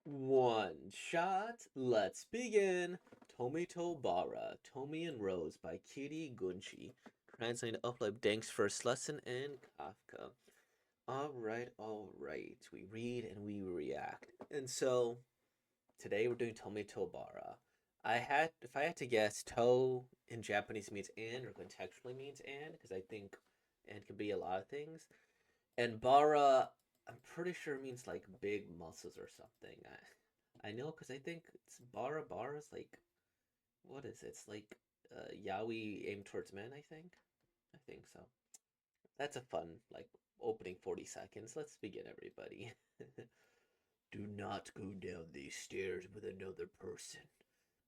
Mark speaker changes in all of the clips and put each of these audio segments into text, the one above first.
Speaker 1: One shot. Let's begin. Tomi Bara, Tomi and Rose by Kitty Gunchi. Translating to Uplift Dank's first lesson in Kafka. Alright. We read and we react. And so today we're doing Tomi Bara. If I had to guess, to in Japanese means and or contextually means and, because I think and can be a lot of things. And Bara, I'm pretty sure it means like big muscles or something. I know because I think it's Bara. Bara's like, what is it? It's like yaoi aimed towards men, I think. I think so. That's a fun, like, opening 40 seconds. Let's begin, everybody. Do not go down these stairs with another person.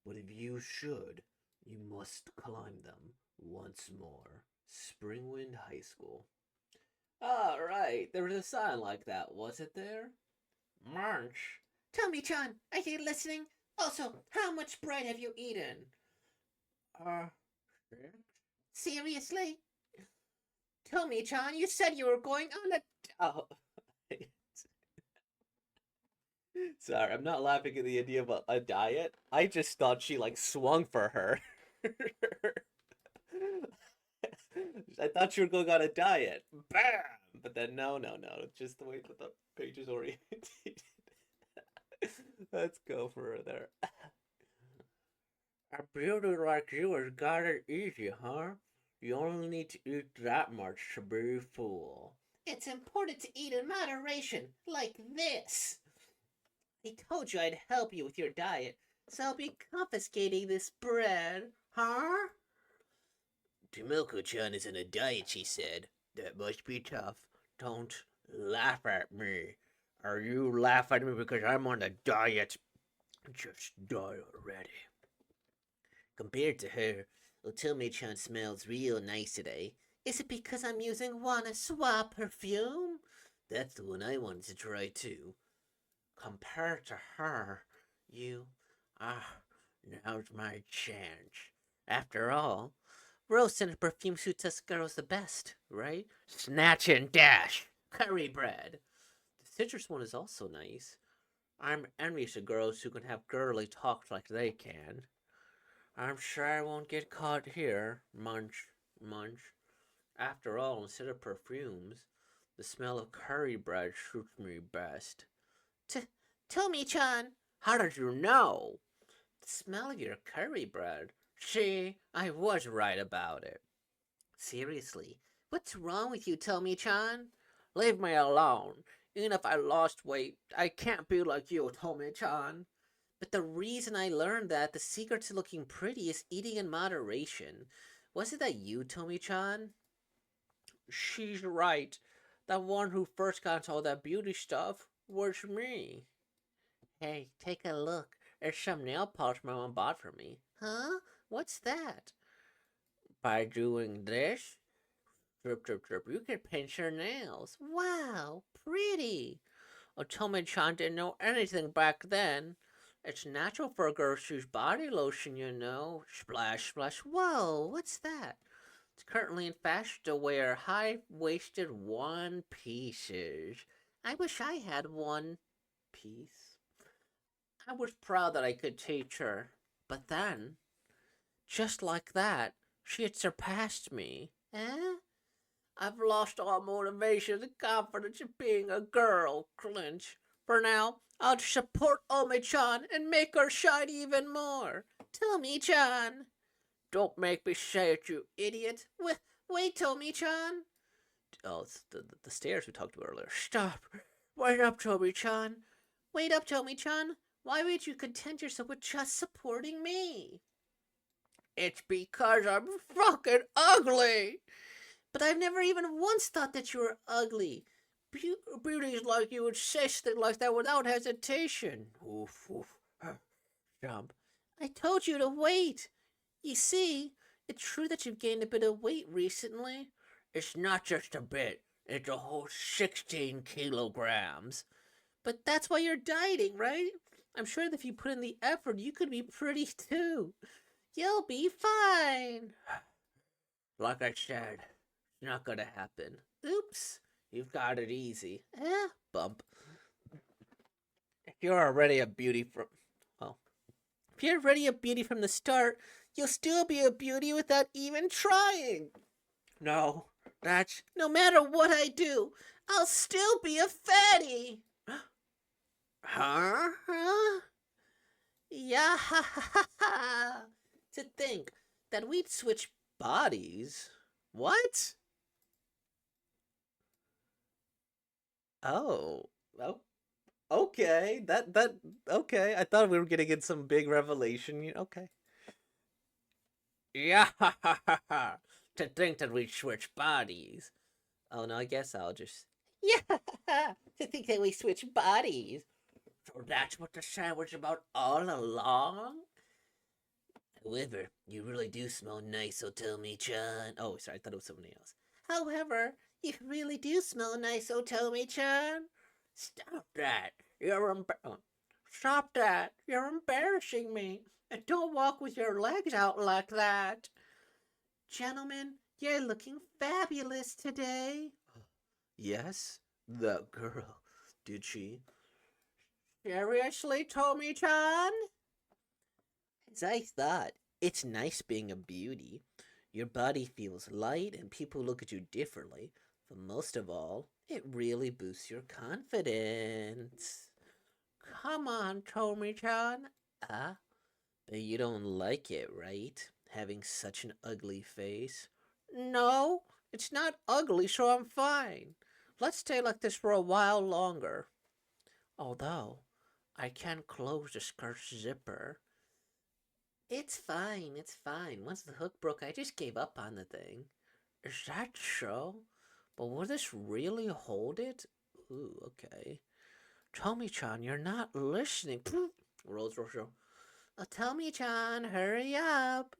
Speaker 1: But if you should, you must climb them once more. Springwind High School. Alright, there was a sign like that, was it there? Munch. Tommy-chan, are you listening? Also, how much bread have you eaten? Uh, Seriously? Tommy-chan, you said you were going on a... Oh. Sorry, I'm not laughing at the idea of a diet. I just thought she, like, swung for her. I thought you were going on a diet. Bam! But then, no. It's just the way that the page is oriented. Let's go further. A beauty like you has got it easy, huh? You only need to eat that much to be full. It's important to eat in moderation, like this. I told you I'd help you with your diet, so I'll be confiscating this bread, huh? Tomoko-chan is on a diet, she said. That must be tough. Don't laugh at me. Are you laughing at me because I'm on a diet? Just die already. Compared to her, Otome-chan smells real nice today. Is it because I'm using Wanna Swap perfume? That's the one I wanted to try too. Compared to her, you... now's my chance. After all, Rose and perfume suits us girls the best, right? Snatch and dash. Curry bread. The citrus one is also nice. I'm envious of girls who can have girly talk like they can. I'm sure I won't get caught here. Munch, munch. After all, instead of perfumes, the smell of curry bread suits me best. Tomi-chan, how did you know? The smell of your curry bread. See, I was right about it. Seriously, what's wrong with you, Tomi-chan? Leave me alone. Even if I lost weight, I can't be like you, Tomi-chan. But the reason I learned that the secret to looking pretty is eating in moderation. Wasn't that you, Tomi-chan? She's right. The one who first got into all that beauty stuff was me. Hey, take a look. There's some nail polish my mom bought for me. Huh? What's that? By doing this, drip, you can pinch your nails. Wow, pretty. Otome-chan didn't know anything back then. It's natural for a girl to use body lotion, you know. Splash. Whoa, what's that? It's currently in fashion to wear high-waisted one pieces. I wish I had one piece. I was proud that I could teach her. But then, just like that, she had surpassed me. Eh? I've lost all motivation and confidence in being a girl, Clinch. For now, I'll just support Omi-chan and make her shine even more. Tomi-chan! Don't make me say it, you idiot. Wait, Tomi-chan. Oh, it's the stairs we talked about earlier. Stop. Wait up, Tomi-chan. Wait up, Tomi-chan. Why would you content yourself with just supporting me? It's because I'm fucking ugly. But I've never even once thought that you were ugly. Beauties like you would say things like that without hesitation. Oof. Jump. I told you to wait. You see, it's true that you've gained a bit of weight recently. It's not just a bit. It's a whole 16 kilograms. But that's why you're dieting, right? I'm sure that if you put in the effort, you could be pretty too. You'll be fine. Like I said, it's not gonna happen. Oops, you've got it easy. Bump. You're already a beauty from. Well, if you're already a beauty from the start, you'll still be a beauty without even trying. No, that's. No matter what I do, I'll still be a fatty. Huh? Huh? Yeah, ha ha ha. To think that we'd switch bodies. What? Oh. Oh, okay. That okay. I thought we were gonna get some big revelation. Okay. Yeah, ha ha ha ha. To think that we'd switch bodies. Oh no, I guess I'll just. Yeah, to think that we switch bodies. So that's what the sandwich about all along? However, you really do smell nice, so tell me, Chan. Oh, sorry, I thought it was somebody else. However, you really do smell nice, so tell me, Chan. Stop that. Stop that. You're embarrassing me. And don't walk with your legs out like that. Gentlemen, you're looking fabulous today. Yes, the girl. Did she? Seriously, Tomi-chan? As I thought, it's nice being a beauty. Your body feels light and people look at you differently. But most of all, it really boosts your confidence. Come on, Tomi-chan. Ah, but you don't like it, right? Having such an ugly face. No, it's not ugly, so I'm fine. Let's stay like this for a while longer. Although, I can't close the skirt zipper. It's fine, it's fine. Once the hook broke, I just gave up on the thing. Is that so? But will this really hold it? Ooh, okay. Tommy-chan, you're not listening. Rolls, rolls, rolls. Otome-chan, hurry up.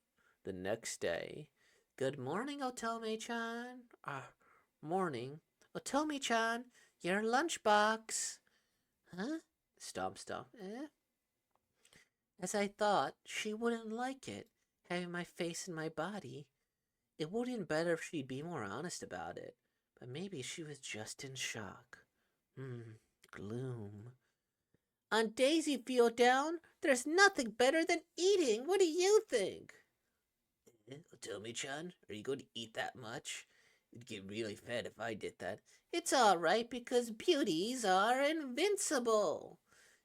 Speaker 1: The next day. Good morning, Otome-chan. Morning. Otome-chan, your lunchbox. Huh? Stomp, stomp. As I thought, she wouldn't like it, having my face in my body. It would have been better if she'd be more honest about it, but maybe she was just in shock. Gloom. On days you feel down, there's nothing better than eating. What do you think? Tell me, Chan, are you going to eat that much? You'd get really fat if I did that. It's all right because beauties are invincible.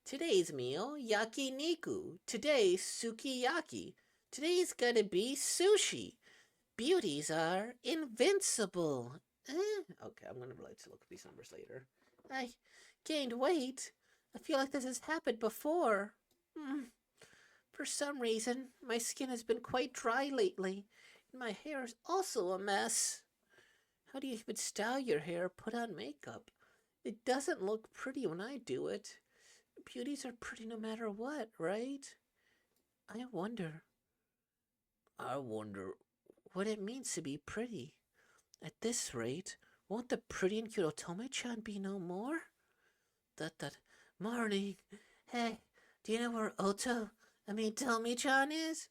Speaker 1: Today's meal, yakiniku. Today's sukiyaki. Today's gonna be sushi. Beauties are invincible. Okay, I'm gonna like to look at these numbers later. I gained weight. I feel like this has happened before. For some reason, my skin has been quite dry lately, and my hair is also a mess. How do you even style your hair or put on makeup? It doesn't look pretty when I do it. Beauties are pretty no matter what, right? I wonder. I wonder what it means to be pretty. At this rate, won't the pretty and cute Otome-chan be no more? That morning. Hey, do you know where Tomi-chan is?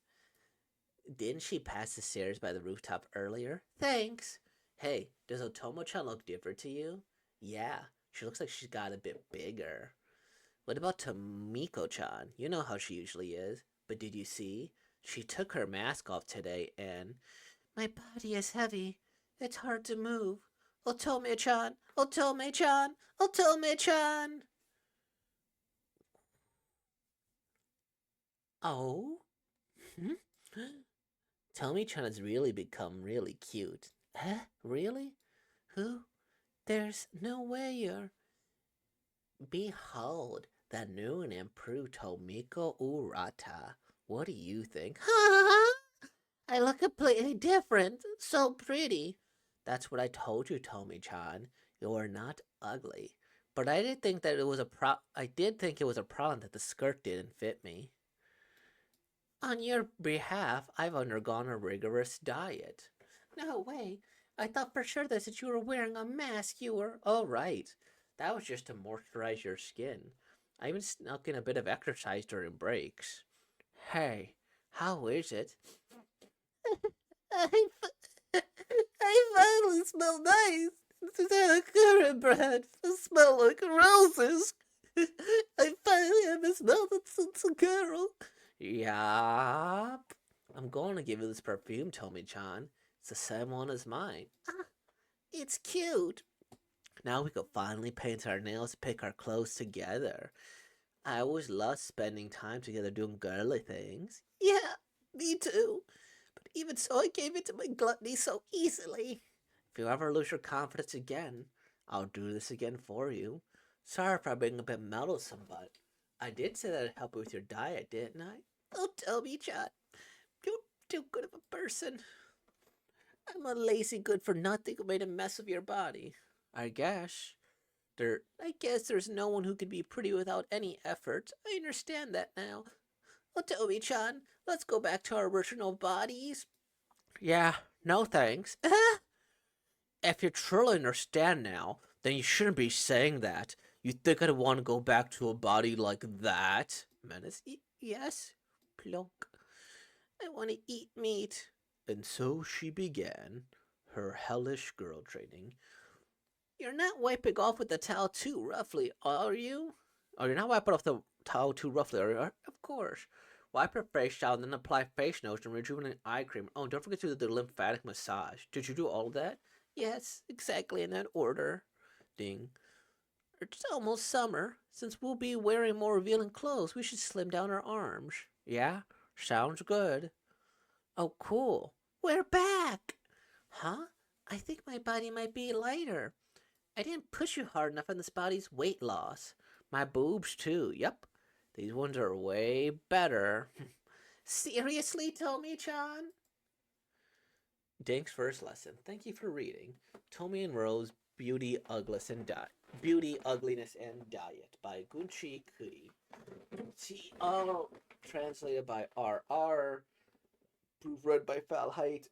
Speaker 1: Didn't she pass the stairs by the rooftop earlier? Thanks. Hey, does Otomo-chan look different to you? Yeah, she looks like she's got a bit bigger. What about Tomiko-chan? You know how she usually is. But did you see? She took her mask off today and... My body is heavy. It's hard to move. Otome-chan! Otome-chan! Otome-chan! Oh? Hmm? Tommy-chan has really become really cute. Huh? Really? Who? There's no way you're... Behold, the new and improved Tomiko Urata. What do you think? I look completely different. So pretty. That's what I told you, Tomi-chan. You're not ugly. But I did think that it was a I did think it was a problem that the skirt didn't fit me. On your behalf, I've undergone a rigorous diet. No way. I thought for sure that since you were wearing a mask, you were... Oh, right. That was just to moisturize your skin. I even snuck in a bit of exercise during breaks. Hey, how is it? I, I finally smell nice. This is a current bread. I smell like roses. I finally have a smell that suits a girl. Yup. I'm going to give you this perfume, Tomi-chan. It's the same one as mine. Ah, it's cute. Now we can finally paint our nails, pick our clothes together. I always love spending time together doing girly things. Yeah, me too. But even so, I gave it to my gluttony so easily. If you ever lose your confidence again, I'll do this again for you. Sorry if I'm being a bit meddlesome, but I did say that I'd help you with your diet, didn't I? Oh, tell me, Chad. You're too good of a person. I'm a lazy good for nothing who made a mess of your body. I guess. I guess there's no one who can be pretty without any effort. I understand that now. Well, Toby-chan, let's go back to our original bodies. Yeah, no thanks. If you truly understand now, then you shouldn't be saying that. You think I'd want to go back to a body like that? Menace, yes. Plunk. I want to eat meat. And so she began her hellish girl training. You're not wiping off with the towel too roughly, are you? Oh, you're not wiping off the towel too roughly, are you? Of course. Wipe your face down, then apply face lotion, rejuvenate eye cream. Oh, don't forget to do the lymphatic massage. Did you do all of that? Yes, exactly in that order. Ding. It's almost summer. Since we'll be wearing more revealing clothes, we should slim down our arms. Yeah, sounds good. Oh, cool. We're back! Huh? I think my body might be lighter. I didn't push you hard enough on this body's weight loss. My boobs, too. Yep. These ones are way better. Seriously, Tomi-chan? Dink's first lesson. Thank you for reading. Tomi and Rose, Beauty, Ugliness, and Diet by Gunchi Kuri. T.R. Translated by R.R. Proofread by Falheit.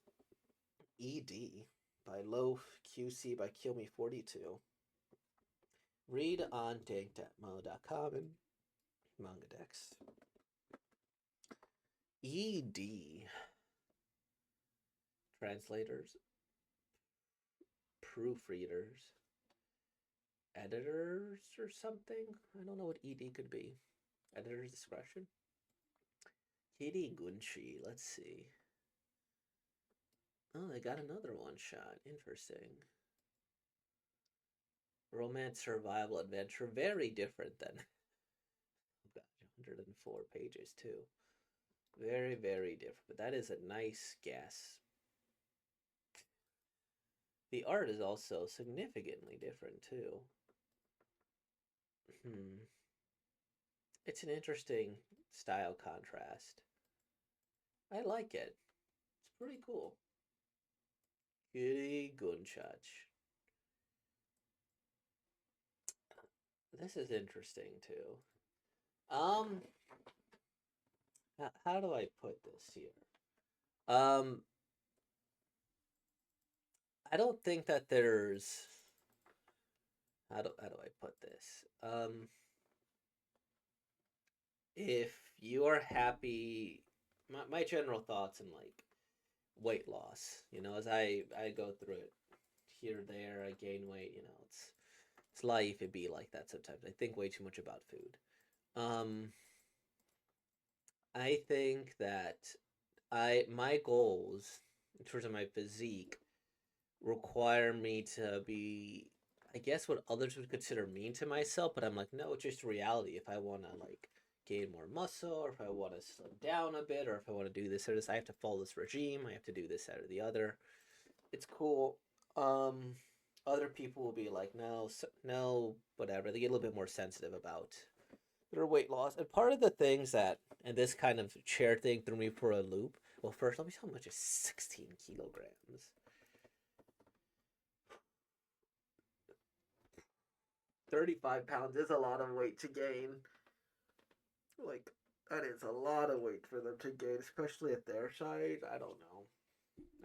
Speaker 1: E.D. by Loaf. QC by Kilme42. Read on dink.mo.com and MangaDex. ED. Translators, proofreaders, editors, or something. I don't know what ED could be. Editor's discretion. Kitty Gunchi. Let's see. Oh, I got another one shot. Interesting. Romance, survival, adventure. Very different than. Got 104 pages too. Very, very different. But that is a nice guess. The art is also significantly different too. It's an interesting style contrast. I like it. It's pretty cool. Kitty Gunchach. This is interesting too. Um, how do I put this here? Um, I don't think that there's. How do I put this? If you are happy, my general thoughts and like weight loss, as I go through it here there, I gain weight, it's life. It be like that sometimes. I think way too much about food. Um, I think that my goals in terms of my physique require me to be, I guess, what others would consider mean to myself, but I'm like, no, it's just reality. If I want to like gain more muscle, or if I want to slim down a bit, or if I want to do this or this, I have to follow this regime. I have to do this, that, or the other. It's cool. Um, Other people will be like, no, no, whatever. They get a little bit more sensitive about their weight loss. And part of the things that, and this kind of chair thing threw me for a loop. Well, first, let me see how much is 16 kilograms. 35 pounds is a lot of weight to gain. Like, that is a lot of weight for them to gain, especially at their size. I don't know.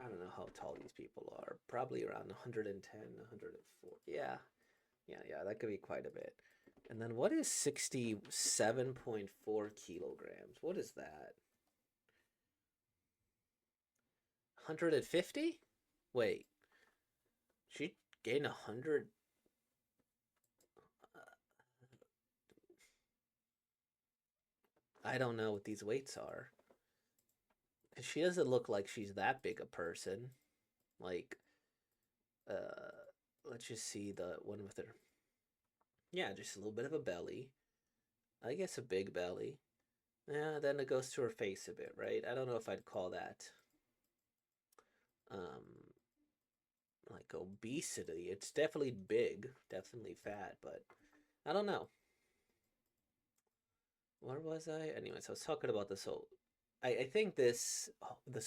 Speaker 1: I don't know how tall these people are. Probably around 110, 104. Yeah. Yeah, that could be quite a bit. And then what is 67.4 kilograms? What is that? 150? Wait. She gained 100. I don't know what these weights are. 'Cause she doesn't look like she's that big a person. Like, uh, let's just see the one with her. Yeah, just a little bit of a belly. I guess a big belly. Yeah, then it goes to her face a bit, right? I don't know if I'd call that um like obesity. It's definitely big, definitely fat, but I don't know. Where was I? Anyways, I was talking about this whole. I think this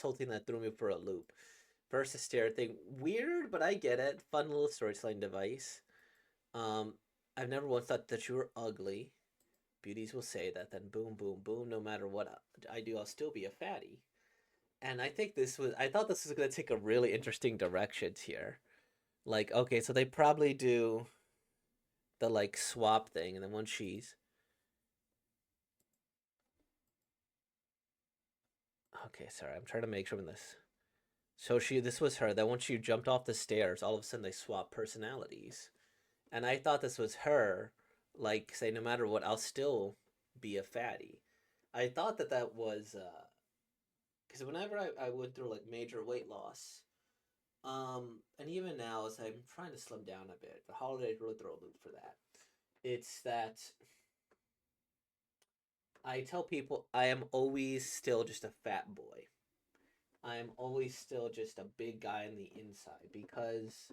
Speaker 1: whole thing that threw me for a loop. Versus stare thing, weird, but I get it. Fun little storytelling device. Um, I've never once thought that you were ugly. Beauties will say that. Then boom, boom, boom. No matter what I do, I'll still be a fatty. And I think this was. I thought this was gonna take a really interesting direction here. Like, okay, so they probably do the like swap thing, and then once she's okay, sorry, I'm trying to make sure in this. So this was her. Then once she jumped off the stairs, all of a sudden they swap personalities, and I thought this was her, like say no matter what, I'll still be a fatty. I thought that that was because whenever I went through like major weight loss, and even now as I'm trying to slim down a bit, the holidays really throw a loop for that. It's that I tell people I am always still just a fat boy. I am always still just a big guy on the inside because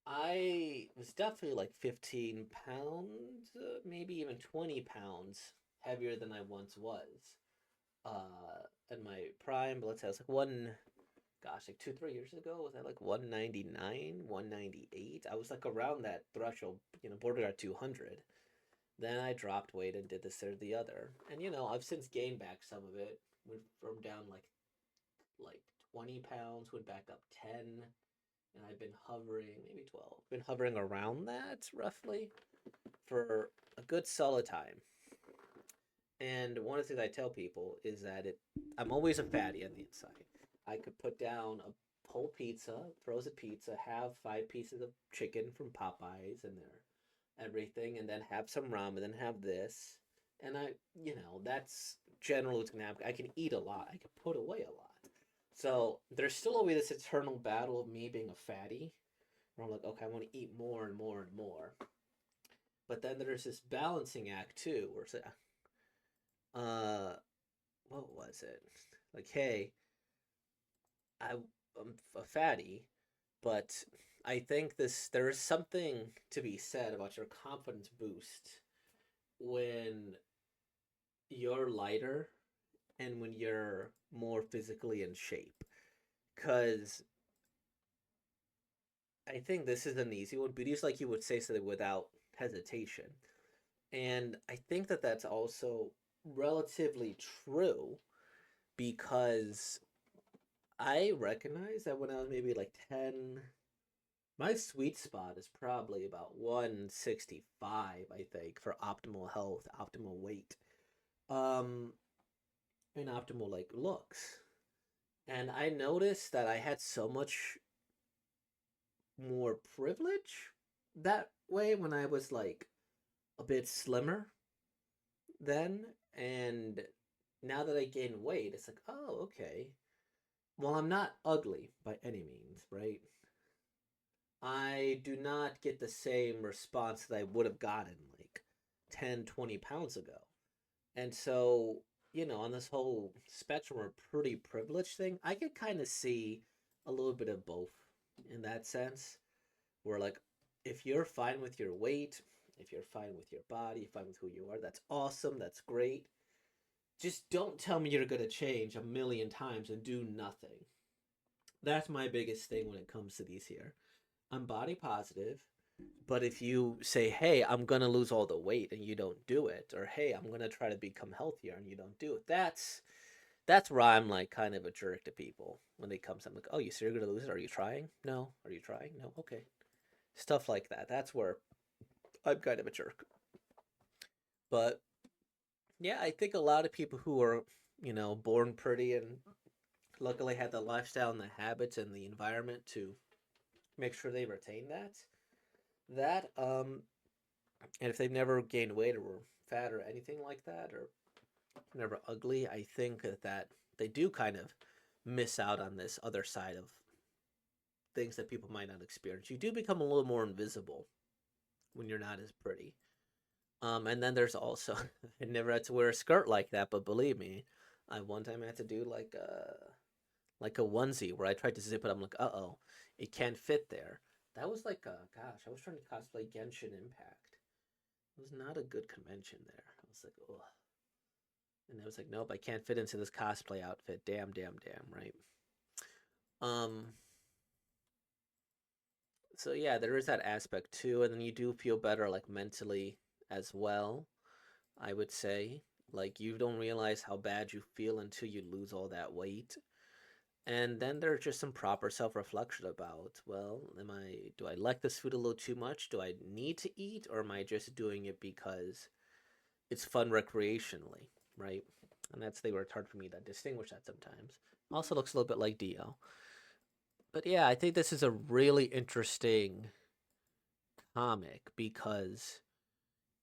Speaker 1: I was definitely like 15 pounds, maybe even 20 pounds heavier than I once was. In my prime, but let's say I was like gosh, like 2, 3 years ago, was I like 199, 198? I was like around that threshold, border at 200. Then I dropped weight and did this or the other. And I've since gained back some of it. Went from down like 20 pounds, went back up 10, and I've been hovering, maybe 12. Been hovering around that roughly for a good solid time. And one of the things I tell people is that I'm always a fatty on the inside. I could put down a whole pizza, frozen pizza, have 5 pieces of chicken from Popeyes and their everything, and then have some ramen, then have this. And that's generally what's gonna happen. I can eat a lot. I can put away a lot. So there's still always this eternal battle of me being a fatty, where I'm like, okay, I want to eat more and more and more. But then there's this balancing act too, where it's like, uh, what was it? Like, hey, I'm a fatty, but I think there is something to be said about your confidence boost when you're lighter and when you're more physically in shape. Because I think this is an easy one, but it's like you would say something without hesitation. And I think that that's also relatively true because I recognize that when I was maybe like 10, my sweet spot is probably about 165, I think, for optimal health, optimal weight, um, and optimal like looks. And I noticed that I had so much more privilege that way when I was like a bit slimmer then. And now that I gain weight, it's like, oh, okay. Well, I'm not ugly by any means, right? I do not get the same response that I would have gotten like 10, 20 pounds ago. And so, on this whole spectrum or pretty privileged thing, I could kind of see a little bit of both in that sense. Where, like, if you're fine with your weight, if you're fine with your body, fine with who you are, that's awesome, that's great. Just don't tell me you're going to change a million times and do nothing. That's my biggest thing when it comes to these here. I'm body positive, but if you say, "Hey, I'm gonna lose all the weight," and you don't do it, or "Hey, I'm gonna try to become healthier," and you don't do it, that's where I'm like kind of a jerk to people when they come. I'm like, "Oh, you say you're gonna lose it? Are you trying? No. Are you trying? No. Okay." Stuff like that. That's where I'm kind of a jerk. But yeah, I think a lot of people who are born pretty and luckily had the lifestyle and the habits and the environment to make sure they retain that and if they've never gained weight or were fat or anything like that, or never ugly. I think that they do kind of miss out on this other side of things that people might not experience. You do become a little more invisible when you're not as pretty. And then there's also I never had to wear a skirt like that, but believe me, I one time had to do like a onesie where I tried to zip it. I'm like, uh-oh, it can't fit there. That was like, gosh, I was trying to cosplay Genshin Impact. It was not a good convention there. I was like, oh, and I was like, nope, I can't fit into this cosplay outfit. Damn, damn, damn, right? Um, so yeah, there is that aspect too, and then you do feel better like mentally as well. I would say, like you don't realize how bad you feel until you lose all that weight. And then there's just some proper self-reflection about, well, do I like this food a little too much? Do I need to eat, or am I just doing it because it's fun recreationally, right? And that's the where it's hard for me to distinguish that sometimes. Also looks a little bit like Dio. But yeah, I think this is a really interesting comic because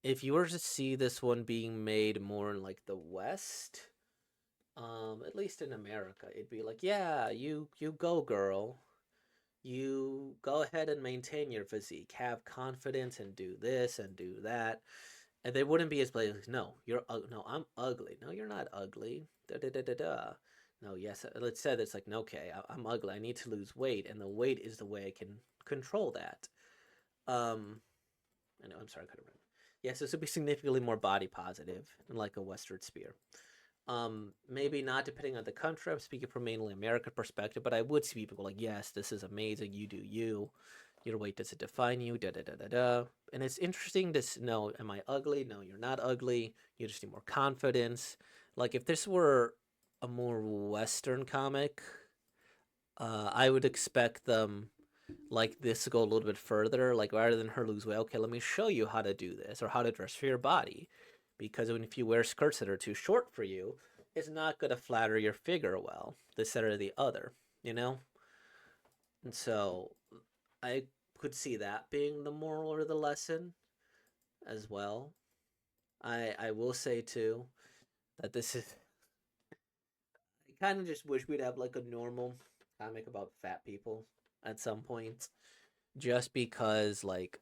Speaker 1: if you were to see this one being made more in like the West, at least in America, it'd be like, yeah, you go, girl. You go ahead and maintain your physique. Have confidence and do this and do that. And they wouldn't be as blatant. Like, no, no, I'm ugly. No, you're not ugly. Da da da da da. No, yes, let's say it's like, no, okay, I'm ugly. I need to lose weight, and the weight is the way I can control that. Um, I know. I'm sorry, I couldn't remember. Yes, this would be significantly more body positive and like a Western spear. Maybe not depending on the country. I'm speaking from mainly American perspective, but I would see people go like, yes, this is amazing. You do you. Your weight doesn't define you. Da da da da da. And it's interesting to know, am I ugly? No, you're not ugly. You just need more confidence. Like if this were a more Western comic, I would expect them like this to go a little bit further. Like rather than her lose weight, okay, let me show you how to do this or how to dress for your body. Because if you wear skirts that are too short for you, it's not going to flatter your figure well, this or the other, you know? And so I could see that being the moral or the lesson as well. I will say too that this is I kind of just wish we'd have like a normal comic about fat people at some point just because like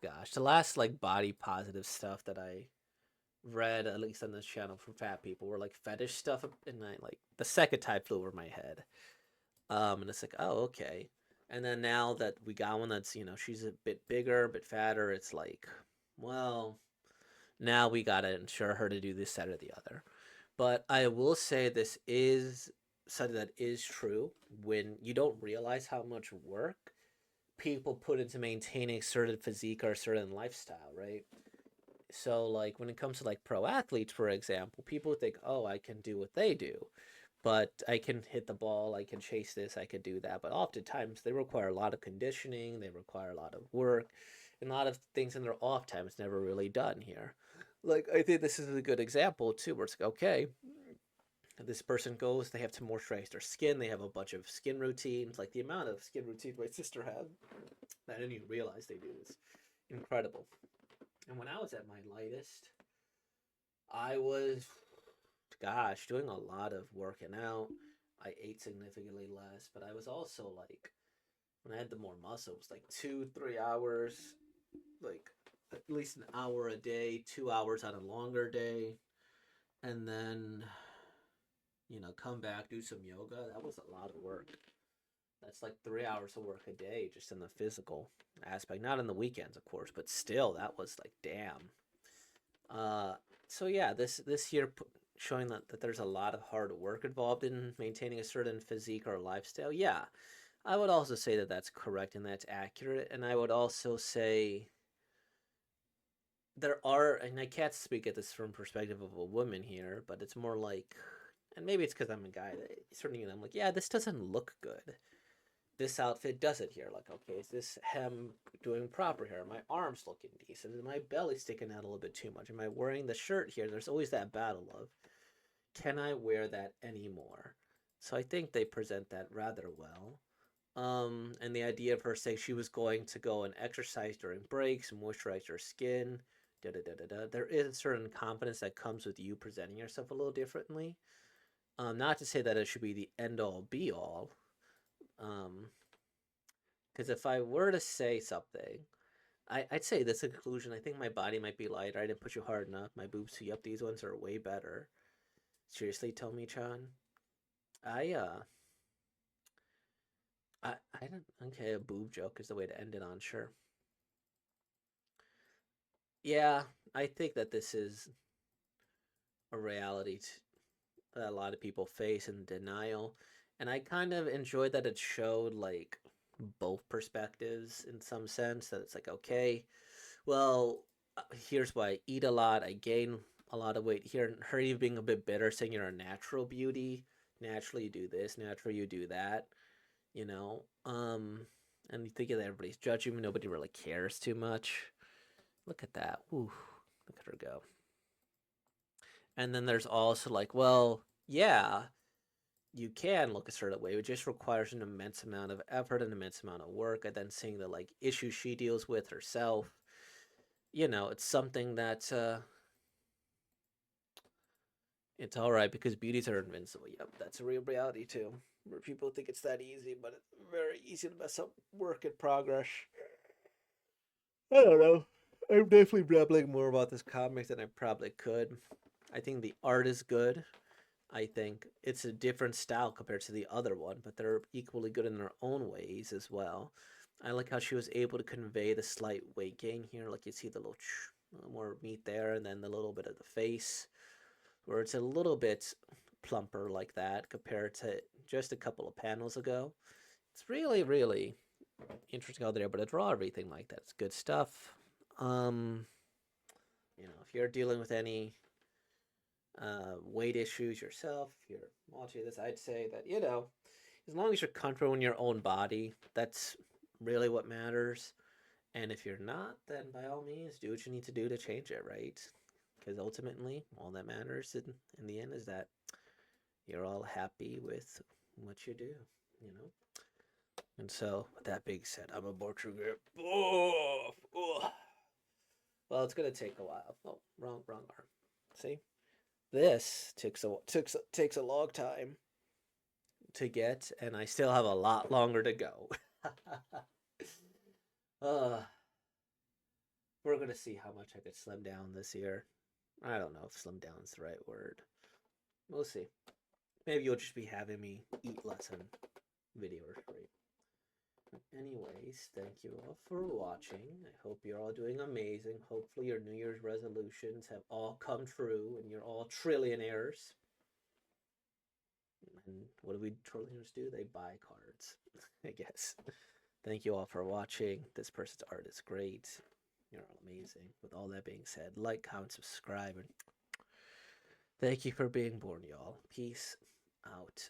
Speaker 1: gosh, the last like body positive stuff that I read at least on this channel from fat people were like fetish stuff and I like the second type flew over my head. And it's like, oh, okay. And then now that we got one that's, she's a bit bigger, a bit fatter, it's like, well, now we gotta ensure her to do this, that, or the other. But I will say this is something that is true when you don't realize how much work people put into maintaining a certain physique or a certain lifestyle, right? So, like, when it comes to like pro athletes, for example, people think, oh, I can do what they do, but I can hit the ball, I can chase this, I can do that. But oftentimes they require a lot of conditioning, they require a lot of work, and a lot of things in their off time is never really done here. Like I think this is a good example too, where it's like, okay, this person goes, they have to moisturize their skin, they have a bunch of skin routines. Like the amount of skin routines my sister had that I didn't even realize they do is incredible. And when I was at my lightest, I was gosh, doing a lot of working out. I ate significantly less, but I was also like, when I had the more muscle, it was like 2, 3 hours, like at least an hour a day, 2 hours on a longer day, and then, come back, do some yoga. That was a lot of work. That's like 3 hours of work a day just in the physical aspect. Not in the weekends, of course, but still, that was like, damn. Uh, so yeah, this here showing that there's a lot of hard work involved in maintaining a certain physique or lifestyle. Yeah, I would also say that that's correct and that's accurate. And I would also say there are, and I can't speak at this from perspective of a woman here, but it's more like, and maybe it's because I'm a guy that certainly I'm like, yeah, this doesn't look good. This outfit does it here. Like, okay, is this hem doing proper here? Are my arms looking decent? Is my belly sticking out a little bit too much? Am I wearing the shirt here? There's always that battle of, can I wear that anymore? So I think they present that rather well. And the idea of her saying she was going to go and exercise during breaks, moisturize her skin, Da, da, da, da, da. There is a certain confidence that comes with you presenting yourself a little differently. Not to say that it should be the end all be all. Um, because if I were to say something, I'd say this in conclusion. I think my body might be lighter. I didn't push you hard enough. My boobs, yep, these ones are way better. Seriously, Tomi-chan. I uh, I don't. Okay, a boob joke is the way to end it on. Sure. Yeah, I think that this is a reality that a lot of people face in denial, and I kind of enjoyed that it showed like both perspectives in some sense. That it's like, okay, well, here's why I eat a lot. I gain a lot of weight here. Her even being a bit bitter, saying you're a natural beauty. Naturally, you do this. Naturally, you do that. You know. And you think that everybody's judging. Nobody really cares too much. Look at that. Ooh, look at her go. And then there's also like, well, yeah, you can look a certain way. It just requires an immense amount of effort, an immense amount of work. And then seeing the like issues she deals with herself, it's something that it's all right because beauties are invincible. Yep, that's a real reality too. Where people think it's that easy, but it's very easy to mess up work in progress. I don't know. I'm definitely babbling more about this comic than I probably could. I think the art is good. I think it's a different style compared to the other one, but they're equally good in their own ways as well. I like how she was able to convey the slight weight gain here. Like you see the little more meat there, and then the little bit of the face, where it's a little bit plumper like that compared to just a couple of panels ago. It's really, really interesting how they're able to draw everything like that. It's good stuff. Um, if you're dealing with any weight issues yourself, if you're watching this, I'd say that, as long as you're comfortable in your own body, that's really what matters. And if you're not, then by all means, do what you need to do to change it, right? Because ultimately, all that matters in the end is that you're all happy with what you do, you know? And so, with that being said, I'm a more true grip. Oh, oh. Well, it's going to take a while. Oh, wrong arm. See? This takes a long time to get, and I still have a lot longer to go. uh, we're gonna see how much I could slim down this year. I don't know if slim down is the right word. We'll see. Maybe you'll just be having me eat less on video or stream. Anyways, thank you all for watching. I hope you're all doing amazing. Hopefully your New Year's resolutions have all come true and you're all trillionaires. And what do we trillionaires do? They buy cards, I guess. Thank you all for watching. This person's art is great. You're all amazing. With all that being said, like, comment, subscribe, and thank you for being born, y'all. Peace out.